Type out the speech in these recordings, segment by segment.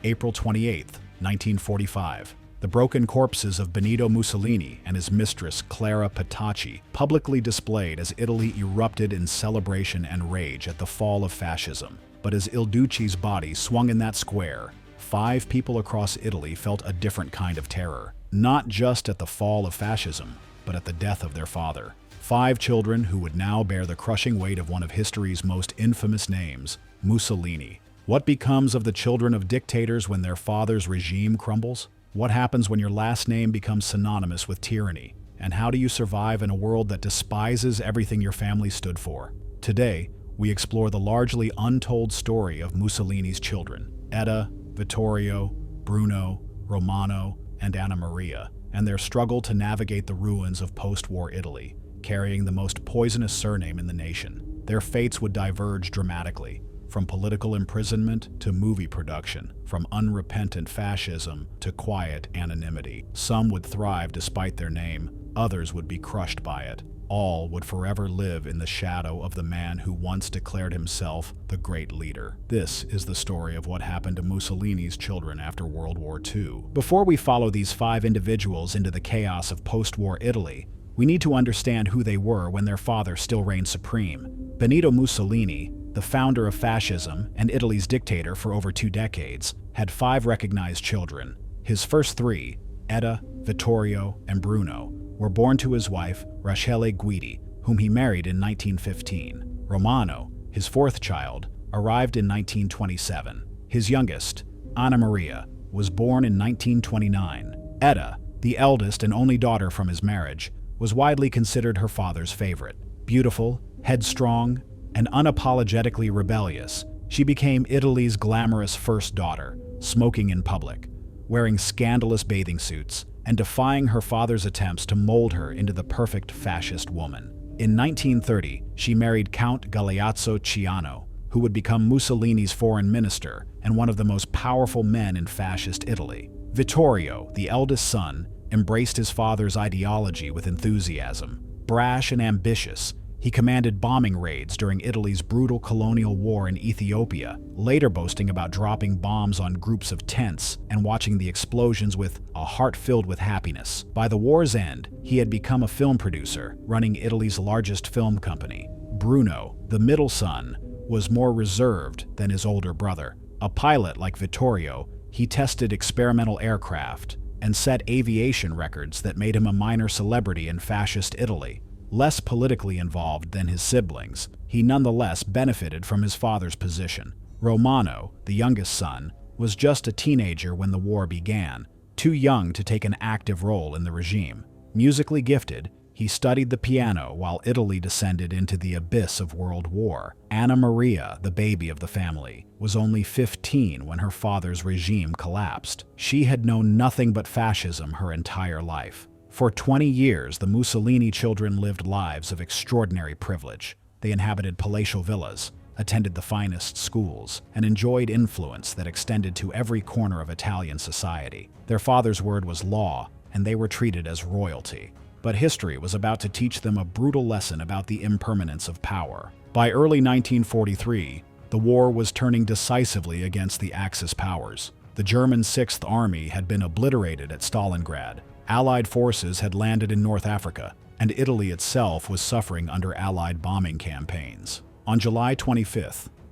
April 28, 1945. The broken corpses of Benito Mussolini and his mistress, Clara Petacci, publicly displayed as Italy erupted in celebration and rage at the fall of fascism. But as Il Duce's body swung in that square, 5 people across Italy felt a different kind of terror. Not just at the fall of fascism, but at the death of their father. 5 children who would now bear the crushing weight of one of history's most infamous names, Mussolini. What becomes of the children of dictators when their father's regime crumbles? What happens when your last name becomes synonymous with tyranny? And how do you survive in a world that despises everything your family stood for? Today, we explore the largely untold story of Mussolini's children, Etta, Vittorio, Bruno, Romano, and Anna Maria, and their struggle to navigate the ruins of post-war Italy, carrying the most poisonous surname in the nation. Their fates would diverge dramatically, from political imprisonment to movie production, from unrepentant fascism to quiet anonymity. Some would thrive despite their name, others would be crushed by it. All would forever live in the shadow of the man who once declared himself the great leader. This is the story of what happened to Mussolini's children after World War II. Before we follow these 5 individuals into the chaos of post-war Italy, we need to understand who they were when their father still reigned supreme. Benito Mussolini, the founder of fascism and Italy's dictator for over 2 decades, had 5 recognized children. His first 3, Etta, Vittorio, and Bruno, were born to his wife, Rachele Guidi, whom he married in 1915. Romano, his 4th child, arrived in 1927. His youngest, Anna Maria, was born in 1929. Etta, the eldest and only daughter from his marriage, was widely considered her father's favorite. Beautiful, headstrong, and unapologetically rebellious, she became Italy's glamorous first daughter, smoking in public, wearing scandalous bathing suits, and defying her father's attempts to mold her into the perfect fascist woman. In 1930, she married Count Galeazzo Ciano, who would become Mussolini's foreign minister and one of the most powerful men in fascist Italy. Vittorio, the eldest son, embraced his father's ideology with enthusiasm. Brash and ambitious, he commanded bombing raids during Italy's brutal colonial war in Ethiopia, later boasting about dropping bombs on groups of tents and watching the explosions with a heart filled with happiness. By the war's end, he had become a film producer, running Italy's largest film company. Bruno, the middle son, was more reserved than his older brother. A pilot like Vittorio, he tested experimental aircraft and set aviation records that made him a minor celebrity in fascist Italy. Less politically involved than his siblings, he nonetheless benefited from his father's position. Romano, the youngest son, was just a teenager when the war began, too young to take an active role in the regime. Musically gifted, he studied the piano while Italy descended into the abyss of World War. Anna Maria, the baby of the family, was only 15 when her father's regime collapsed. She had known nothing but fascism her entire life. For 20 years, the Mussolini children lived lives of extraordinary privilege. They inhabited palatial villas, attended the finest schools, and enjoyed influence that extended to every corner of Italian society. Their father's word was law, and they were treated as royalty. But history was about to teach them a brutal lesson about the impermanence of power. By early 1943, the war was turning decisively against the Axis powers. The German Sixth Army had been obliterated at Stalingrad. Allied forces had landed in North Africa, and Italy itself was suffering under Allied bombing campaigns. On July 25,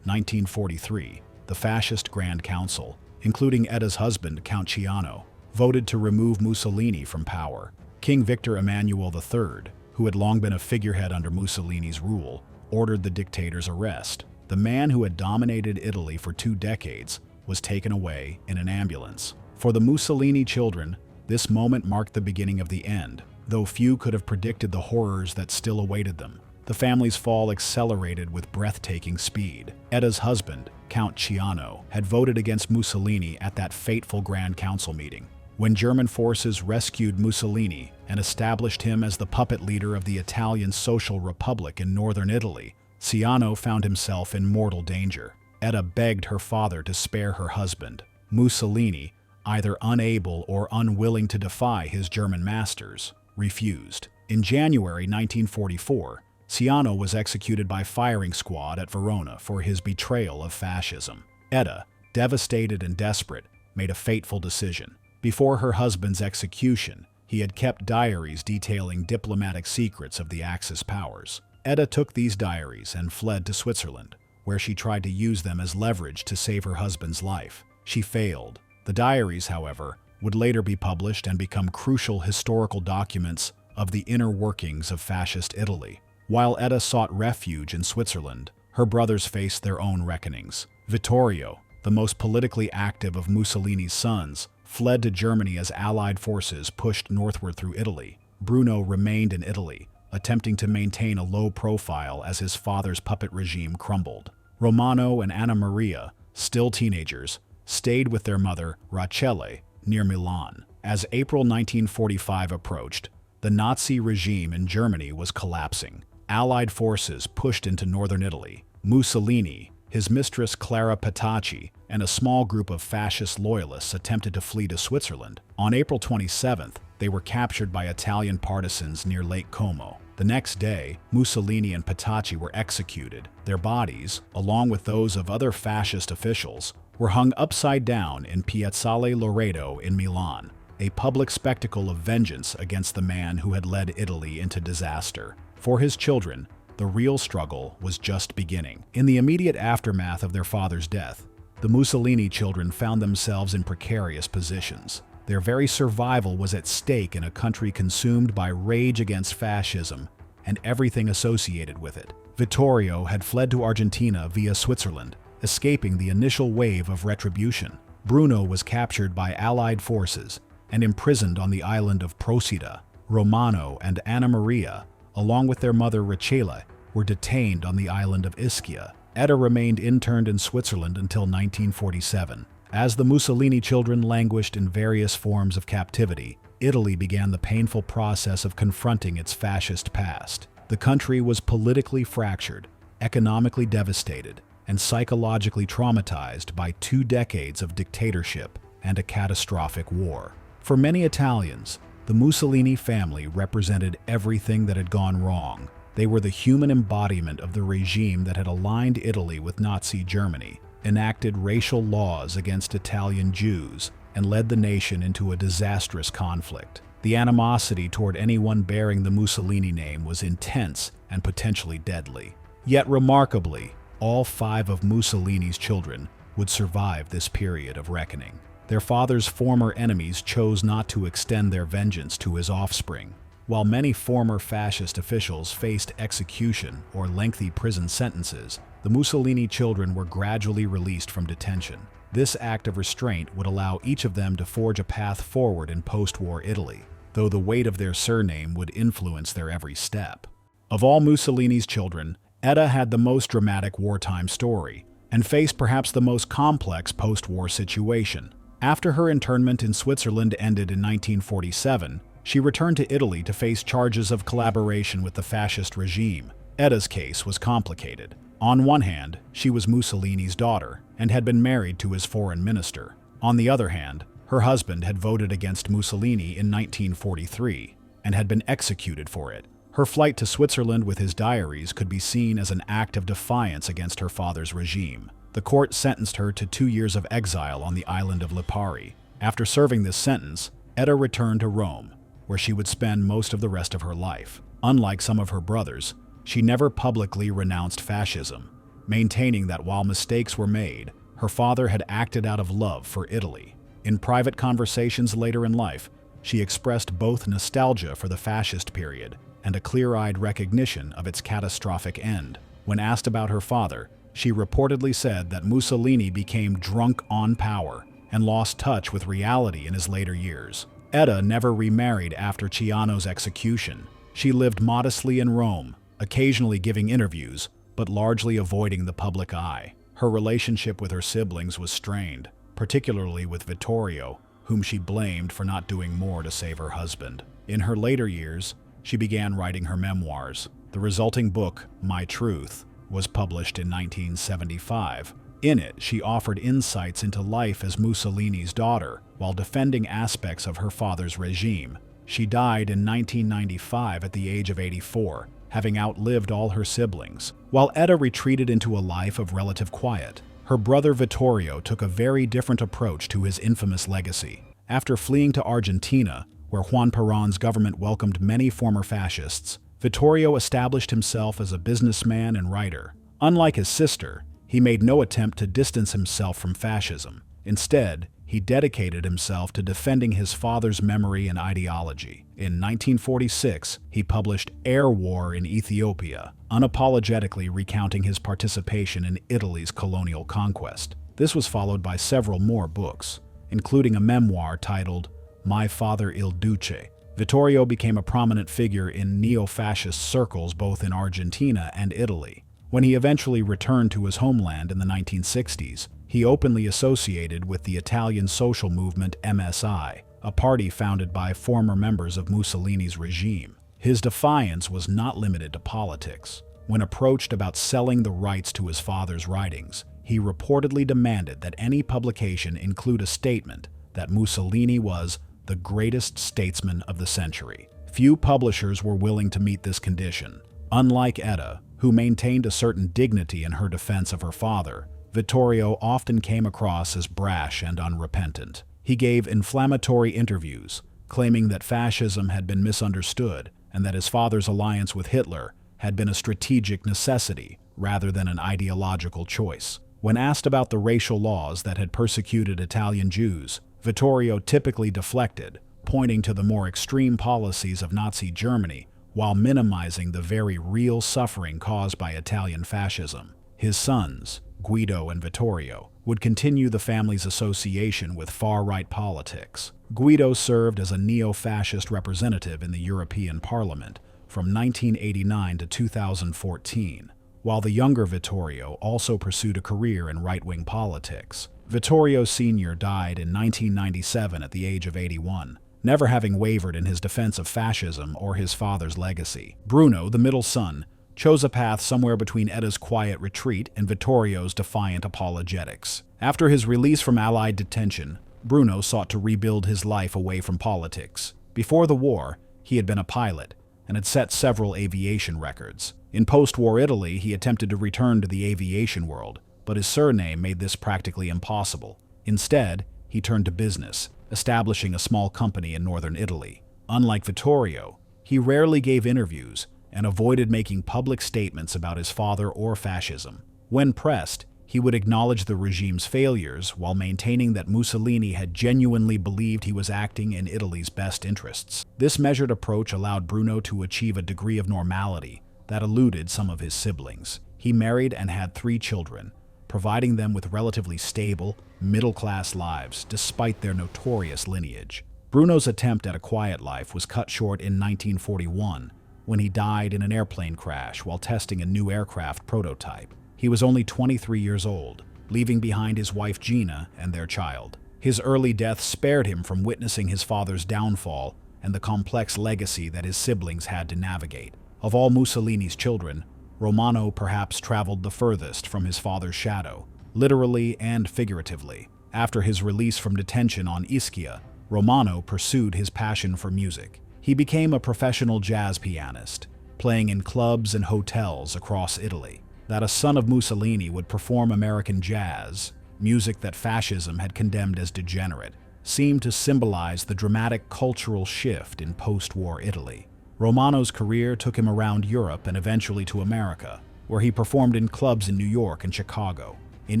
1943, the fascist Grand Council, including Etta's husband, Count Ciano, voted to remove Mussolini from power. King Victor Emmanuel III, who had long been a figurehead under Mussolini's rule, ordered the dictator's arrest. The man who had dominated Italy for 2 decades was taken away in an ambulance. For the Mussolini children, this moment marked the beginning of the end, though few could have predicted the horrors that still awaited them. The family's fall accelerated with breathtaking speed. Etta's husband, Count Ciano, had voted against Mussolini at that fateful Grand Council meeting. When German forces rescued Mussolini and established him as the puppet leader of the Italian Social Republic in northern Italy, Ciano found himself in mortal danger. Etta begged her father to spare her husband. Mussolini, either unable or unwilling to defy his German masters, refused. In January 1944, Ciano was executed by firing squad at Verona for his betrayal of fascism. Etta, devastated and desperate, made a fateful decision. Before her husband's execution, he had kept diaries detailing diplomatic secrets of the Axis powers. Edda took these diaries and fled to Switzerland, where she tried to use them as leverage to save her husband's life. She failed. The diaries, however, would later be published and become crucial historical documents of the inner workings of fascist Italy. While Edda sought refuge in Switzerland, her brothers faced their own reckonings. Vittorio, the most politically active of Mussolini's sons, fled to Germany as Allied forces pushed northward through Italy. Bruno remained in Italy, attempting to maintain a low profile as his father's puppet regime crumbled. Romano and Anna Maria, still teenagers, stayed with their mother, Rachele, near Milan. As April 1945 approached, the Nazi regime in Germany was collapsing. Allied forces pushed into northern Italy. Mussolini, his mistress Clara Petacci, and a small group of fascist loyalists attempted to flee to Switzerland. On April 27th, they were captured by Italian partisans near Lake Como. The next day, Mussolini and Petacci were executed. Their bodies, along with those of other fascist officials, were hung upside down in Piazzale Loreto in Milan, a public spectacle of vengeance against the man who had led Italy into disaster. For his children, the real struggle was just beginning. In the immediate aftermath of their father's death, the Mussolini children found themselves in precarious positions. Their very survival was at stake in a country consumed by rage against fascism and everything associated with it. Vittorio had fled to Argentina via Switzerland, escaping the initial wave of retribution. Bruno was captured by Allied forces and imprisoned on the island of Procida. Romano and Anna Maria, along with their mother Rachele, were detained on the island of Ischia. Edda remained interned in Switzerland until 1947. As the Mussolini children languished in various forms of captivity, Italy began the painful process of confronting its fascist past. The country was politically fractured, economically devastated, and psychologically traumatized by 2 decades of dictatorship and a catastrophic war. For many Italians, the Mussolini family represented everything that had gone wrong. They were the human embodiment of the regime that had aligned Italy with Nazi Germany, enacted racial laws against Italian Jews, and led the nation into a disastrous conflict. The animosity toward anyone bearing the Mussolini name was intense and potentially deadly. Yet remarkably, all 5 of Mussolini's children would survive this period of reckoning. Their father's former enemies chose not to extend their vengeance to his offspring. While many former fascist officials faced execution or lengthy prison sentences, the Mussolini children were gradually released from detention. This act of restraint would allow each of them to forge a path forward in post-war Italy, though the weight of their surname would influence their every step. Of all Mussolini's children, Edda had the most dramatic wartime story, and faced perhaps the most complex post-war situation. After her internment in Switzerland ended in 1947, she returned to Italy to face charges of collaboration with the fascist regime. Edda's case was complicated. On one hand, she was Mussolini's daughter and had been married to his foreign minister. On the other hand, her husband had voted against Mussolini in 1943 and had been executed for it. Her flight to Switzerland with his diaries could be seen as an act of defiance against her father's regime. The court sentenced her to 2 years of exile on the island of Lipari. After serving this sentence, Edda returned to Rome, where she would spend most of the rest of her life. Unlike some of her brothers, she never publicly renounced fascism, maintaining that while mistakes were made, her father had acted out of love for Italy. In private conversations later in life, she expressed both nostalgia for the fascist period and a clear-eyed recognition of its catastrophic end. When asked about her father, she reportedly said that Mussolini became drunk on power and lost touch with reality in his later years. Edda never remarried after Ciano's execution. She lived modestly in Rome, occasionally giving interviews, but largely avoiding the public eye. Her relationship with her siblings was strained, particularly with Vittorio, whom she blamed for not doing more to save her husband. In her later years, she began writing her memoirs. The resulting book, My Truth, was published in 1975. In it, she offered insights into life as Mussolini's daughter, while defending aspects of her father's regime. She died in 1995 at the age of 84, having outlived all her siblings. While Edda retreated into a life of relative quiet, Her brother Vittorio took a very different approach to his infamous legacy. After fleeing to Argentina, where Juan Perón's government welcomed many former fascists, Vittorio established himself as a businessman and writer. Unlike his sister, he made no attempt to distance himself from fascism. Instead, he dedicated himself to defending his father's memory and ideology. In 1946, he published Air War in Ethiopia, unapologetically recounting his participation in Italy's colonial conquest. This was followed by several more books, including a memoir titled My Father Il Duce. Vittorio became a prominent figure in neo-fascist circles both in Argentina and Italy. When he eventually returned to his homeland in the 1960s, he openly associated with the Italian social movement MSI, a party founded by former members of Mussolini's regime. His defiance was not limited to politics. When approached about selling the rights to his father's writings, he reportedly demanded that any publication include a statement that Mussolini was the greatest statesman of the century. Few publishers were willing to meet this condition. Unlike Etta, who maintained a certain dignity in her defense of her father, Vittorio often came across as brash and unrepentant. He gave inflammatory interviews, claiming that fascism had been misunderstood and that his father's alliance with Hitler had been a strategic necessity rather than an ideological choice. When asked about the racial laws that had persecuted Italian Jews, Vittorio typically deflected, pointing to the more extreme policies of Nazi Germany while minimizing the very real suffering caused by Italian fascism. His sons, Guido and Vittorio, would continue the family's association with far-right politics. Guido served as a neo-fascist representative in the European Parliament from 1989 to 2014, while the younger Vittorio also pursued a career in right-wing politics. Vittorio Sr. died in 1997 at the age of 81, never having wavered in his defense of fascism or his father's legacy. Bruno, the middle son, chose a path somewhere between Etta's quiet retreat and Vittorio's defiant apologetics. After his release from Allied detention, Bruno sought to rebuild his life away from politics. Before the war, he had been a pilot and had set several aviation records. In post-war Italy, he attempted to return to the aviation world, but his surname made this practically impossible. Instead, he turned to business, establishing a small company in northern Italy. Unlike Vittorio, he rarely gave interviews and avoided making public statements about his father or fascism. When pressed, he would acknowledge the regime's failures while maintaining that Mussolini had genuinely believed he was acting in Italy's best interests. This measured approach allowed Bruno to achieve a degree of normality that eluded some of his siblings. He married and had 3 children, providing them with relatively stable, middle-class lives despite their notorious lineage. Bruno's attempt at a quiet life was cut short in 1941 when he died in an airplane crash while testing a new aircraft prototype. He was only 23 years old, leaving behind his wife Gina and their child. His early death spared him from witnessing his father's downfall and the complex legacy that his siblings had to navigate. Of all Mussolini's children, Romano perhaps traveled the furthest from his father's shadow, literally and figuratively. After his release from detention on Ischia, Romano pursued his passion for music. He became a professional jazz pianist, playing in clubs and hotels across Italy. That a son of Mussolini would perform American jazz, music that fascism had condemned as degenerate, seemed to symbolize the dramatic cultural shift in post-war Italy. Romano's career took him around Europe and eventually to America, where he performed in clubs in New York and Chicago. In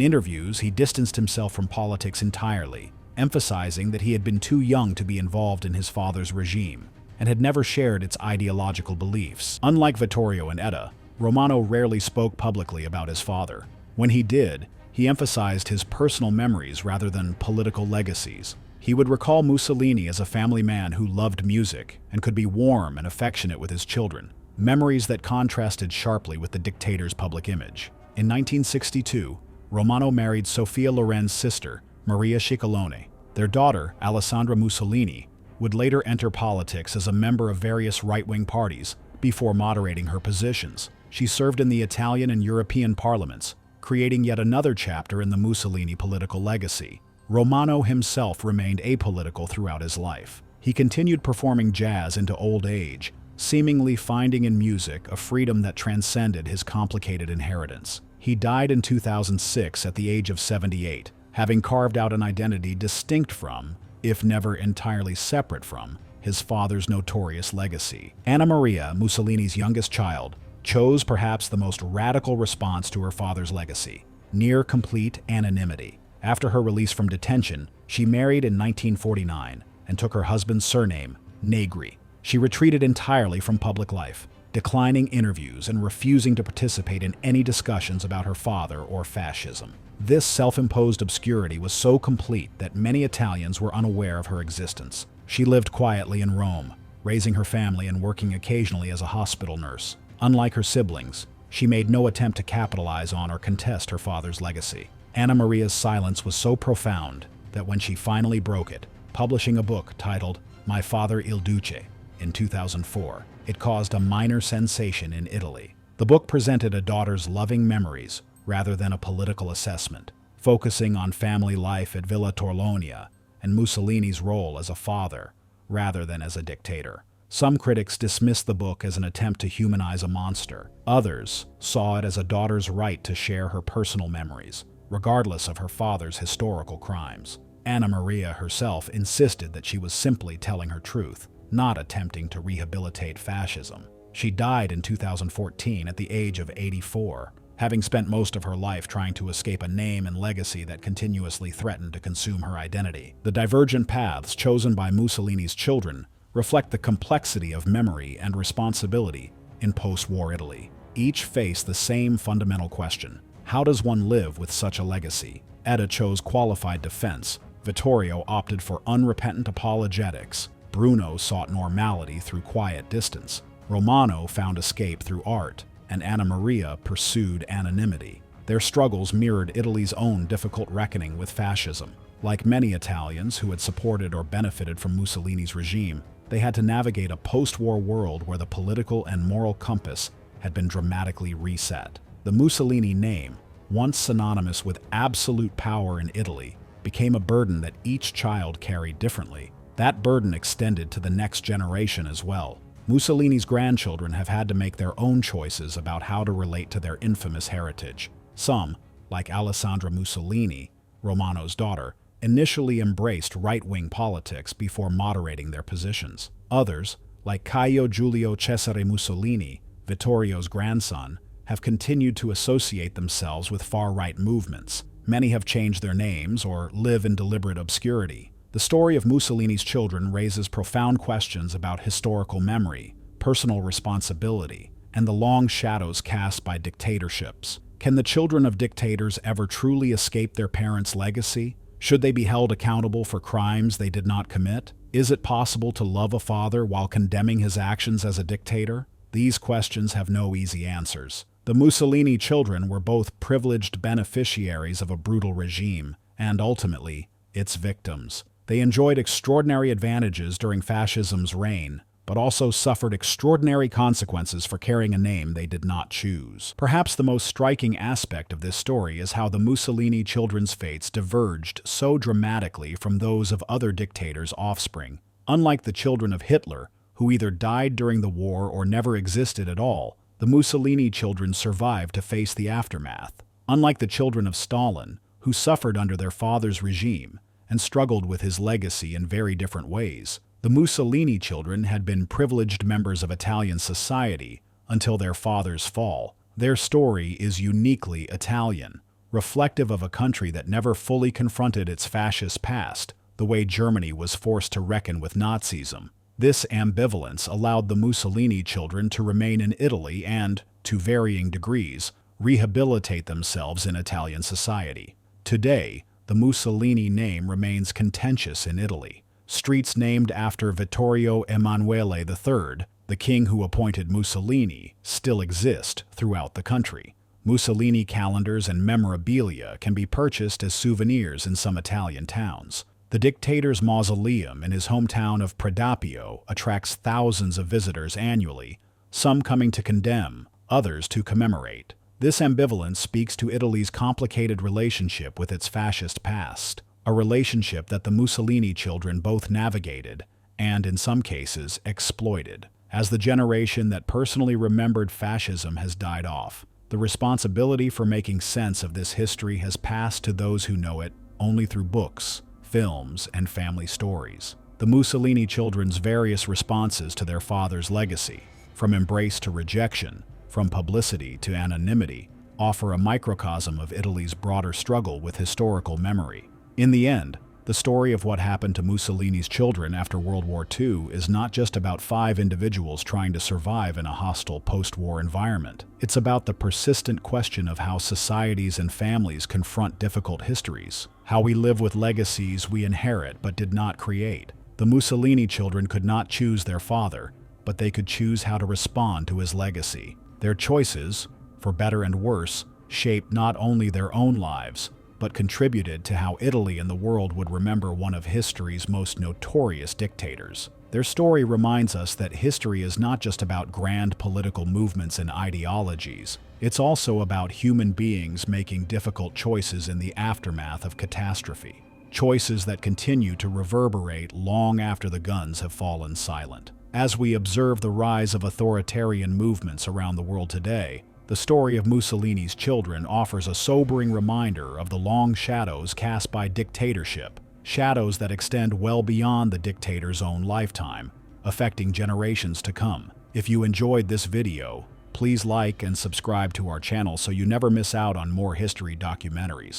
interviews, he distanced himself from politics entirely, emphasizing that he had been too young to be involved in his father's regime and had never shared its ideological beliefs. Unlike Vittorio and Etta, Romano rarely spoke publicly about his father. When he did, he emphasized his personal memories rather than political legacies. He would recall Mussolini as a family man who loved music and could be warm and affectionate with his children, memories that contrasted sharply with the dictator's public image. In 1962, Romano married Sofia Loren's sister, Maria Ciccolone. Their daughter, Alessandra Mussolini, would later enter politics as a member of various right-wing parties before moderating her positions. She served in the Italian and European parliaments, creating yet another chapter in the Mussolini political legacy. Romano himself remained apolitical throughout his life. He continued performing jazz into old age, seemingly finding in music a freedom that transcended his complicated inheritance. He died in 2006 at the age of 78, having carved out an identity distinct from, if never entirely separate from, his father's notorious legacy. Anna Maria, Mussolini's youngest child, chose perhaps the most radical response to her father's legacy: near complete anonymity. After her release from detention, she married in 1949 and took her husband's surname, Negri. She retreated entirely from public life, declining interviews and refusing to participate in any discussions about her father or fascism. This self-imposed obscurity was so complete that many Italians were unaware of her existence. She lived quietly in Rome, raising her family and working occasionally as a hospital nurse. Unlike her siblings, she made no attempt to capitalize on or contest her father's legacy. Anna Maria's silence was so profound that when she finally broke it, publishing a book titled My Father Il Duce in 2004, it caused a minor sensation in Italy. The book presented a daughter's loving memories rather than a political assessment, focusing on family life at Villa Torlonia and Mussolini's role as a father rather than as a dictator. Some critics dismissed the book as an attempt to humanize a monster. Others saw it as a daughter's right to share her personal memories, regardless of her father's historical crimes. Anna Maria herself insisted that she was simply telling her truth, not attempting to rehabilitate fascism. She died in 2014 at the age of 84, having spent most of her life trying to escape a name and legacy that continuously threatened to consume her identity. The divergent paths chosen by Mussolini's children reflect the complexity of memory and responsibility in post-war Italy. Each faced the same fundamental question: how does one live with such a legacy? Etta chose qualified defense. Vittorio opted for unrepentant apologetics. Bruno sought normality through quiet distance. Romano found escape through art, and Anna Maria pursued anonymity. Their struggles mirrored Italy's own difficult reckoning with fascism. Like many Italians who had supported or benefited from Mussolini's regime, they had to navigate a post-war world where the political and moral compass had been dramatically reset. The Mussolini name, once synonymous with absolute power in Italy, became a burden that each child carried differently. That burden extended to the next generation as well. Mussolini's grandchildren have had to make their own choices about how to relate to their infamous heritage. Some, like Alessandra Mussolini, Romano's daughter, initially embraced right-wing politics before moderating their positions. Others, like Caio Giulio Cesare Mussolini, Vittorio's grandson, have continued to associate themselves with far-right movements. Many have changed their names or live in deliberate obscurity. The story of Mussolini's children raises profound questions about historical memory, personal responsibility, and the long shadows cast by dictatorships. Can the children of dictators ever truly escape their parents' legacy? Should they be held accountable for crimes they did not commit? Is it possible to love a father while condemning his actions as a dictator? These questions have no easy answers. The Mussolini children were both privileged beneficiaries of a brutal regime and, ultimately, its victims. They enjoyed extraordinary advantages during fascism's reign, but also suffered extraordinary consequences for carrying a name they did not choose. Perhaps the most striking aspect of this story is how the Mussolini children's fates diverged so dramatically from those of other dictators' offspring. Unlike the children of Hitler, who either died during the war or never existed at all, the Mussolini children survived to face the aftermath. Unlike the children of Stalin, who suffered under their father's regime and struggled with his legacy in very different ways, the Mussolini children had been privileged members of Italian society until their father's fall. Their story is uniquely Italian, reflective of a country that never fully confronted its fascist past, the way Germany was forced to reckon with Nazism. This ambivalence allowed the Mussolini children to remain in Italy and, to varying degrees, rehabilitate themselves in Italian society. Today, the Mussolini name remains contentious in Italy. Streets named after Vittorio Emanuele III, the king who appointed Mussolini, still exist throughout the country. Mussolini calendars and memorabilia can be purchased as souvenirs in some Italian towns. The dictator's mausoleum in his hometown of Predappio attracts thousands of visitors annually, some coming to condemn, others to commemorate. This ambivalence speaks to Italy's complicated relationship with its fascist past, a relationship that the Mussolini children both navigated and, in some cases, exploited. As the generation that personally remembered fascism has died off, The responsibility for making sense of this history has passed to those who know it only through books, films, and family stories. The Mussolini children's various responses to their father's legacy, from embrace to rejection, from publicity to anonymity, offer a microcosm of Italy's broader struggle with historical memory. In the end, the story of what happened to Mussolini's children after World War II is not just about 5 individuals trying to survive in a hostile post-war environment. It's about the persistent question of how societies and families confront difficult histories, how we live with legacies we inherit but did not create. The Mussolini children could not choose their father, but they could choose how to respond to his legacy. Their choices, for better and worse, shaped not only their own lives, but contributed to how Italy and the world would remember one of history's most notorious dictators. Their story reminds us that history is not just about grand political movements and ideologies. It's also about human beings making difficult choices in the aftermath of catastrophe. Choices that continue to reverberate long after the guns have fallen silent. As we observe the rise of authoritarian movements around the world today, the story of Mussolini's children offers a sobering reminder of the long shadows cast by dictatorship, shadows that extend well beyond the dictator's own lifetime, affecting generations to come. If you enjoyed this video, please like and subscribe to our channel so you never miss out on more history documentaries.